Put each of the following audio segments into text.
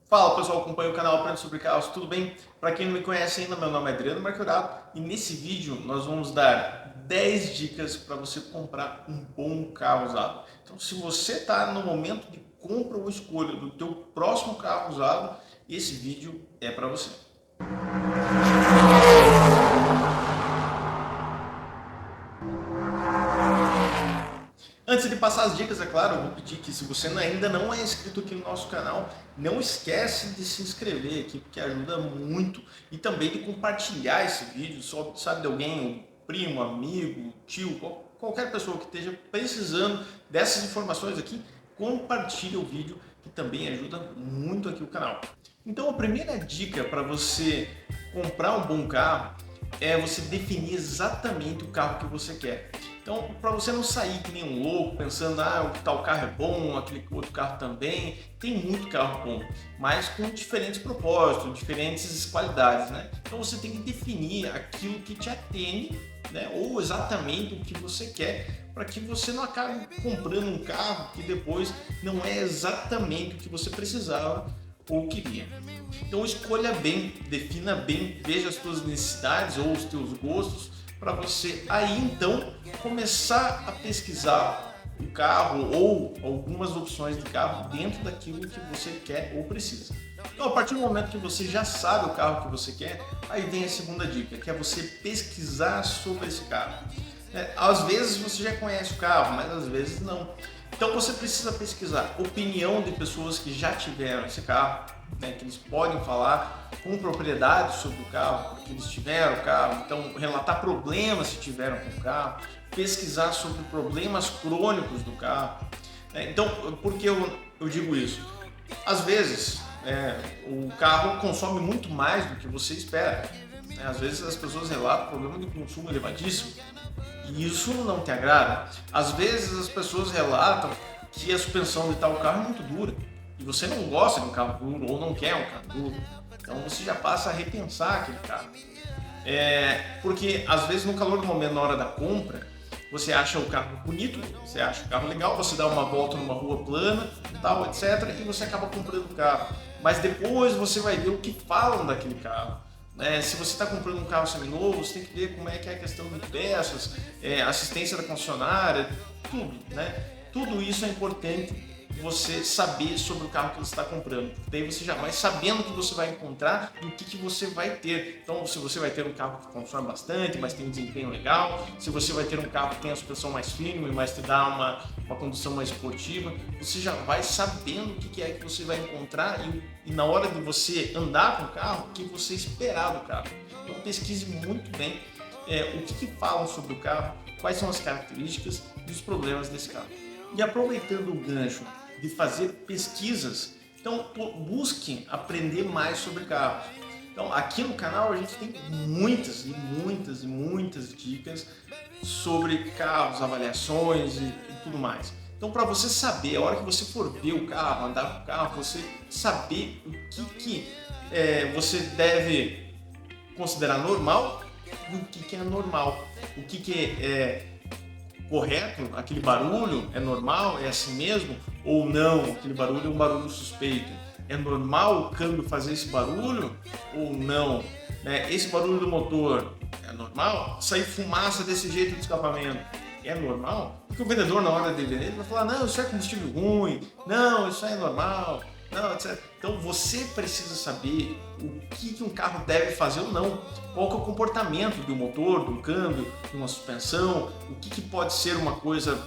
Fala pessoal, acompanha o canal Aprenda Sobre Carros, tudo bem? Para quem não me conhece ainda, meu nome é Adriano Marcorado e nesse vídeo nós vamos dar 10 dicas para você comprar um bom carro usado. Então se você está no momento de compra ou escolha do teu próximo carro usado, esse vídeo é para você. Antes de passar as dicas, é claro, eu vou pedir que se você ainda não é inscrito aqui no nosso canal, não esquece de se inscrever aqui, porque ajuda muito. E também de compartilhar esse vídeo, sabe de alguém, um primo, amigo, tio, qualquer pessoa que esteja precisando dessas informações aqui, compartilhe o vídeo, que também ajuda muito aqui o canal. Então a primeira dica para você comprar um bom carro é você definir exatamente o carro que você quer. Então, para você não sair que nem um louco, pensando, o tal carro é bom, aquele outro carro também, tem muito carro bom, mas com diferentes propósitos, diferentes qualidades, né? Então você tem que definir aquilo que te atende, né? Ou exatamente o que você quer, para que você não acabe comprando um carro que depois não é exatamente o que você precisava ou queria. Então escolha bem, defina bem, veja as suas necessidades ou os teus gostos, para você aí então começar a pesquisar o carro ou algumas opções de carro dentro daquilo que você quer ou precisa. Então, a partir do momento que você já sabe o carro que você quer, aí vem a segunda dica, que é você pesquisar sobre esse carro. Às vezes você já conhece o carro, mas às vezes não. Então você precisa pesquisar opinião de pessoas que já tiveram esse carro, né, que eles podem falar com propriedade sobre o carro, que eles tiveram o carro, então relatar problemas se tiveram com o carro, pesquisar sobre problemas crônicos do carro. Então, por que eu digo isso? Às vezes o carro consome muito mais do que você espera. Às vezes as pessoas relatam problema de consumo elevadíssimo e isso não te agrada. Às vezes as pessoas relatam que a suspensão de tal carro é muito dura e você não gosta de um carro duro ou não quer um carro duro, então você já passa a repensar aquele carro. Porque às vezes no calor do momento, na hora da compra, você acha o carro bonito, você acha o carro legal, você dá uma volta numa rua plana, tal, etc, e você acaba comprando o carro. Mas depois você vai ver o que falam daquele carro. Se você está comprando um carro seminovo, você tem que ver como é que é a questão de peças, assistência da concessionária, tudo, né? Tudo isso é importante você saber sobre o carro que você está comprando. Daí você já vai sabendo o que você vai encontrar e o que você vai ter. Então, se você vai ter um carro que consome bastante, mas tem um desempenho legal, se você vai ter um carro que tem a suspensão mais firme, mas te dá uma condução mais esportiva, você já vai sabendo o que é que você vai encontrar e na hora de você andar com o carro, o que você esperar do carro. Então, pesquise muito bem o que falam sobre o carro, quais são as características e os problemas desse carro. E aproveitando o gancho de fazer pesquisas, então busque aprender mais sobre carros. Então aqui no canal a gente tem muitas e muitas e muitas dicas sobre carros, avaliações e tudo mais. Então para você saber, a hora que você for ver o carro, andar com o carro, você saber o que você deve considerar normal e o que é anormal, o que é correto, aquele barulho é normal, é assim mesmo, ou não, aquele barulho é um barulho suspeito. É normal o câmbio fazer esse barulho ou não? Esse barulho do motor é normal? Sair fumaça desse jeito de escapamento é normal? Porque o vendedor na hora de vender ele vai falar, não, isso é combustível ruim, não, isso aí é normal, não, etc. Então você precisa saber o que um carro deve fazer ou não, qual que é o comportamento do motor, do câmbio, de uma suspensão, o que pode ser uma coisa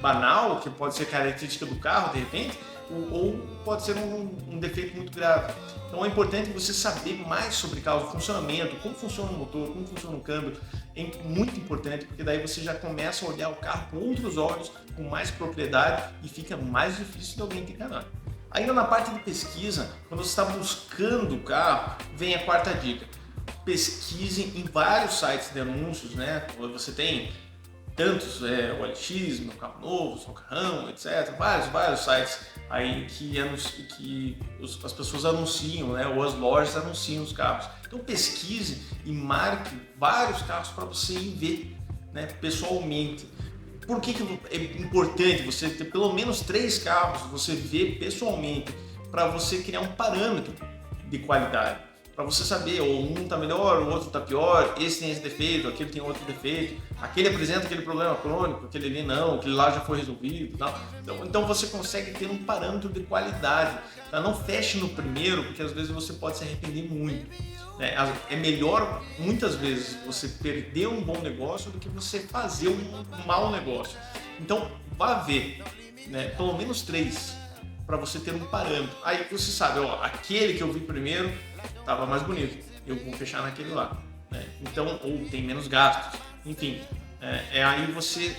banal, que pode ser característica do carro de repente, ou pode ser um defeito muito grave. Então é importante você saber mais sobre carro, funcionamento, como funciona o motor, como funciona o câmbio, é muito importante, porque daí você já começa a olhar o carro com outros olhos, com mais propriedade e fica mais difícil de alguém te enganar. Ainda na parte de pesquisa, quando você está buscando o carro, vem a quarta dica. Pesquise em vários sites de anúncios, né? Você tem tantos, OLX, Meu Carro Novo, Seu Carrão, etc. Vários sites aí que as pessoas anunciam, né? Ou as lojas anunciam os carros. Então pesquise e marque vários carros para você ir ver, né, pessoalmente. Por que é importante você ter pelo menos 3 carros, você ver pessoalmente para você criar um parâmetro de qualidade. Para você saber, ou um está melhor, o outro está pior, esse tem esse defeito, aquele tem outro defeito, aquele apresenta aquele problema crônico, aquele ali não, aquele lá já foi resolvido. Tal. Então você consegue ter um parâmetro de qualidade. Tá? Não feche no primeiro, porque às vezes você pode se arrepender muito. Né? É melhor, muitas vezes, você perder um bom negócio do que você fazer um mau negócio. Então vá ver, né? Pelo menos 3, para você ter um parâmetro. Aí você sabe, ó, aquele que eu vi primeiro estava mais bonito, eu vou fechar naquele lá, né? Então, ou tem menos gastos, enfim, aí você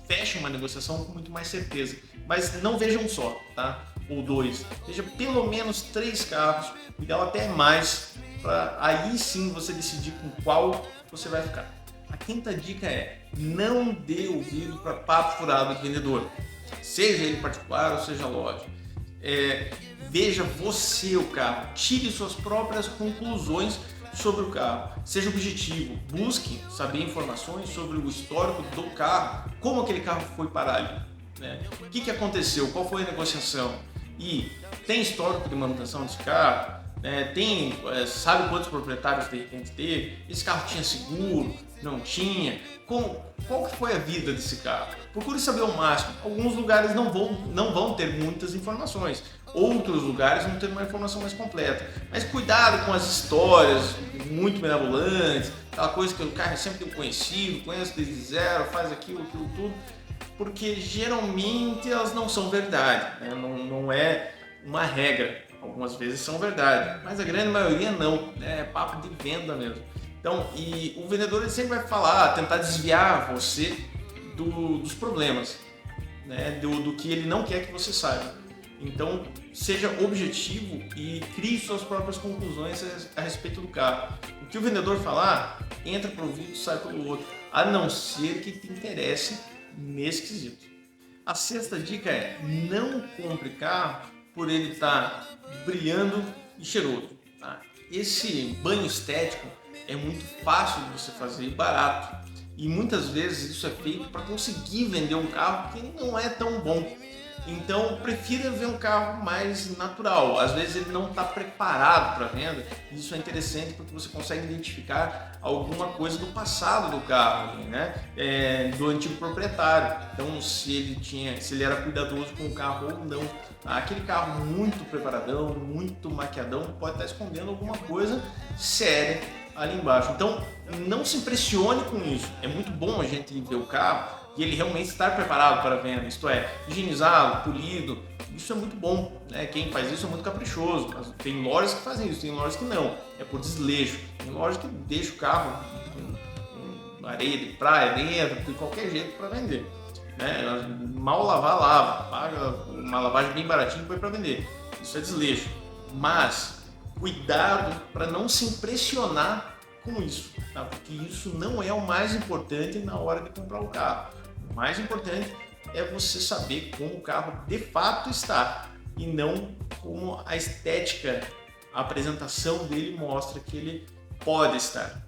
fecha uma negociação com muito mais certeza. Mas não veja um só, tá? Ou 2, veja pelo menos 3 carros, ideal até mais, para aí sim você decidir com qual você vai ficar. A 5ª dica é: não dê ouvido para papo furado de vendedor, seja ele particular ou seja loja. Veja você o carro, tire suas próprias conclusões sobre o carro, seja objetivo, busque saber informações sobre o histórico do carro, como aquele carro foi parar ali, né? O que aconteceu, qual foi a negociação, e tem histórico de manutenção desse carro, sabe quantos proprietários de repente teve, esse carro tinha seguro, não tinha, qual que foi a vida desse carro. Procure saber o máximo. Alguns lugares não vão ter muitas informações, outros lugares vão ter uma informação mais completa. Mas cuidado com as histórias muito mirabolantes, aquela coisa que o carro é sempre um conhecido, conhece desde zero, faz aquilo tudo, porque geralmente elas não são verdade, né? Não é uma regra. Algumas vezes são verdade, mas a grande maioria não, né? É papo de venda mesmo. Então, e o vendedor ele sempre vai falar, tentar desviar você dos problemas, né? Do que ele não quer que você saiba. Então, seja objetivo e crie suas próprias conclusões a respeito do carro. O que o vendedor falar, entra para o ouvido e sai pelo outro, a não ser que te interesse nesse quesito. A 6ª dica é: não compre carro por ele estar brilhando e cheiroso. Tá? Esse banho estético é muito fácil de você fazer e barato. E muitas vezes isso é feito para conseguir vender um carro que não é tão bom. Então, prefira ver um carro mais natural. Às vezes ele não está preparado para venda. Isso é interessante porque você consegue identificar alguma coisa do passado do carro, né? Do antigo proprietário. Então, se ele era cuidadoso com o carro ou não. Aquele carro muito preparadão, muito maquiadão, pode estar escondendo alguma coisa séria ali embaixo. Então, não se impressione com isso. É muito bom a gente ver o carro e ele realmente estar preparado para a venda, isto é, higienizado, polido. Isso é muito bom, né? Quem faz isso é muito caprichoso. Tem lojas que fazem isso, tem lojas que não. É por desleixo. Tem lojas que deixam o carro com areia de praia dentro, de qualquer jeito para vender. Né? Mal lavar, lava. Paga uma lavagem bem baratinha e põe para vender. Isso é desleixo. Mas cuidado para não se impressionar com isso, tá? Porque isso não é o mais importante na hora de comprar o carro. O mais importante é você saber como o carro de fato está e não como a estética, a apresentação dele mostra que ele pode estar.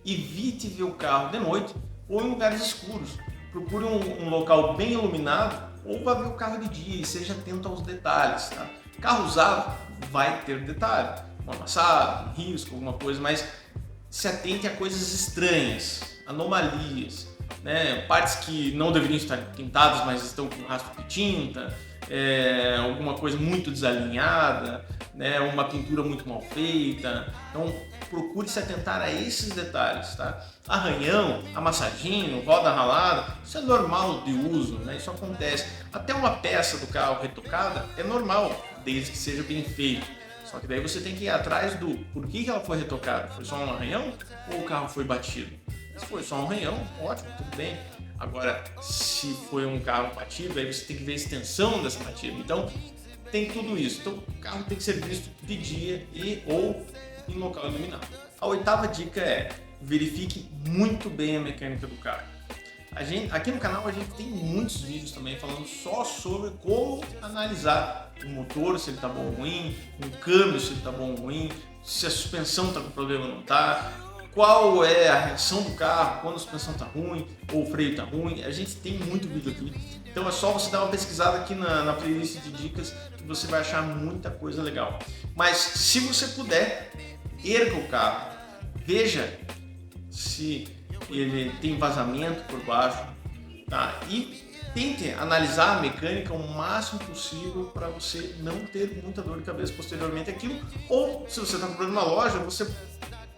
Evite ver o carro de noite ou em lugares escuros. Procure um local bem iluminado ou vá ver o carro de dia e seja atento aos detalhes. Tá? Carro usado vai ter detalhe, um amassado, um risco, alguma coisa, mas se atente a coisas estranhas, anomalias, né? Partes que não deveriam estar pintadas, mas estão com rastro de tinta, alguma coisa muito desalinhada, né? Uma pintura muito mal feita. Então procure se atentar a esses detalhes, tá? Arranhão, amassadinho, roda ralada, isso é normal de uso, né? Isso acontece. Até uma peça do carro retocada é normal, desde que seja bem feito. Só que daí você tem que ir atrás do por que ela foi retocada. Foi só um arranhão ou o carro foi batido? Se foi só um arranhão, ótimo, tudo bem. Agora, se foi um carro batido, aí você tem que ver a extensão dessa batida. Então, tem tudo isso. Então, o carro tem que ser visto de dia ou em local iluminado. A 8ª dica é: verifique muito bem a mecânica do carro. Aqui no canal a gente tem muitos vídeos também falando só sobre como analisar o motor, se ele está bom ou ruim, o câmbio, se ele está bom ou ruim, se a suspensão está com problema ou não está, qual é a reação do carro quando a suspensão está ruim ou o freio está ruim. A gente tem muito vídeo aqui Então é só você dar uma pesquisada aqui na playlist de dicas que você vai achar muita coisa legal. Mas se você puder, erga o carro, veja se ele tem vazamento por baixo, tá? E tente analisar a mecânica o máximo possível para você não ter muita dor de cabeça posteriormente aquilo, ou se você está comprando na loja, você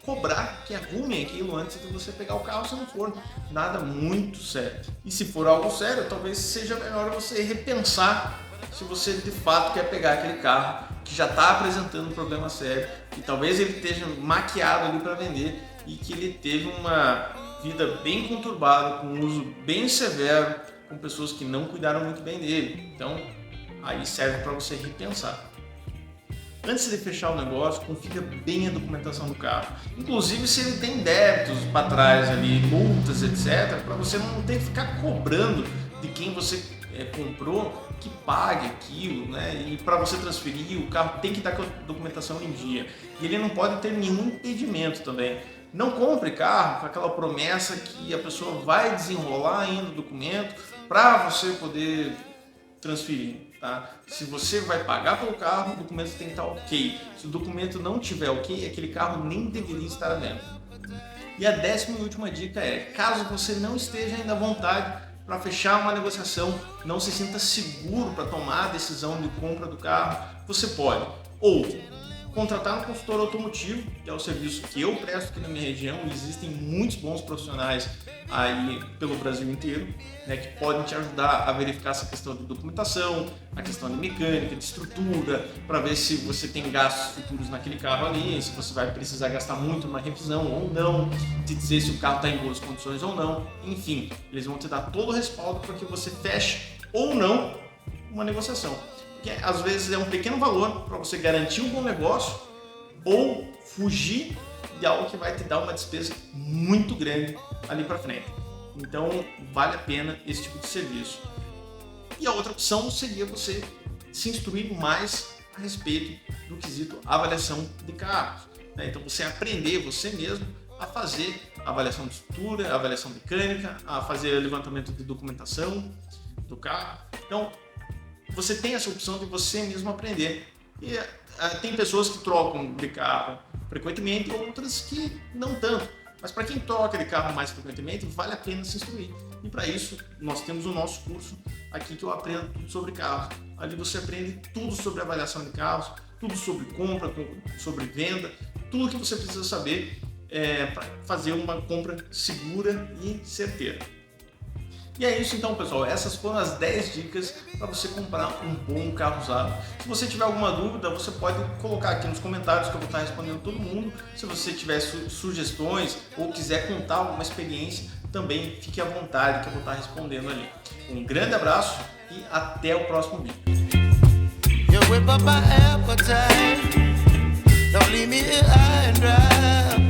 cobrar que arrume aquilo antes de você pegar o carro, se não for nada muito sério. E se for algo sério, talvez seja melhor você repensar se você de fato quer pegar aquele carro que já está apresentando um problema sério, e talvez ele esteja maquiado ali para vender e que ele teve uma vida bem conturbada, com um uso bem severo, com pessoas que não cuidaram muito bem dele. Então, aí serve para você repensar. Antes de fechar o negócio, confira bem a documentação do carro. Inclusive se ele tem débitos para trás ali, multas, etc. Para você não ter que ficar cobrando de quem você comprou que pague aquilo, né? E para você transferir, o carro tem que estar com a documentação em dia. E ele não pode ter nenhum impedimento também. Não compre carro com aquela promessa que a pessoa vai desenrolar ainda o documento para você poder transferir. Tá? Se você vai pagar pelo carro, o documento tem que estar ok. Se o documento não tiver ok, aquele carro nem deveria estar à venda. E a 10ª e última dica é, caso você não esteja ainda à vontade para fechar uma negociação, não se sinta seguro para tomar a decisão de compra do carro, você pode ou contratar um consultor automotivo, que é o serviço que eu presto aqui na minha região. Existem muitos bons profissionais aí pelo Brasil inteiro, né, que podem te ajudar a verificar essa questão de documentação, a questão de mecânica, de estrutura, para ver se você tem gastos futuros naquele carro ali, se você vai precisar gastar muito numa revisão ou não, te dizer se o carro está em boas condições ou não. Enfim, eles vão te dar todo o respaldo para que você feche ou não uma negociação. Que às vezes é um pequeno valor para você garantir um bom negócio ou fugir de algo que vai te dar uma despesa muito grande ali para frente. Então vale a pena esse tipo de serviço. E a outra opção seria você se instruir mais a respeito do quesito avaliação de carros, né? Então você aprender você mesmo a fazer avaliação de estrutura, avaliação mecânica, a fazer levantamento de documentação do carro. Então você tem essa opção de você mesmo aprender. E tem pessoas que trocam de carro frequentemente, outras que não tanto. Mas para quem troca de carro mais frequentemente, vale a pena se instruir. E para isso, nós temos o nosso curso aqui que eu aprendo tudo sobre carros. Ali você aprende tudo sobre avaliação de carros, tudo sobre compra, sobre venda, tudo que você precisa saber para fazer uma compra segura e certeira. E é isso então, pessoal, essas foram as 10 dicas para você comprar um bom carro usado. Se você tiver alguma dúvida, você pode colocar aqui nos comentários que eu vou estar respondendo todo mundo. Se você tiver sugestões ou quiser contar alguma experiência, também fique à vontade que eu vou estar respondendo ali. Um grande abraço e até o próximo vídeo. You whip up my appetite. Don't leave me here high and dry.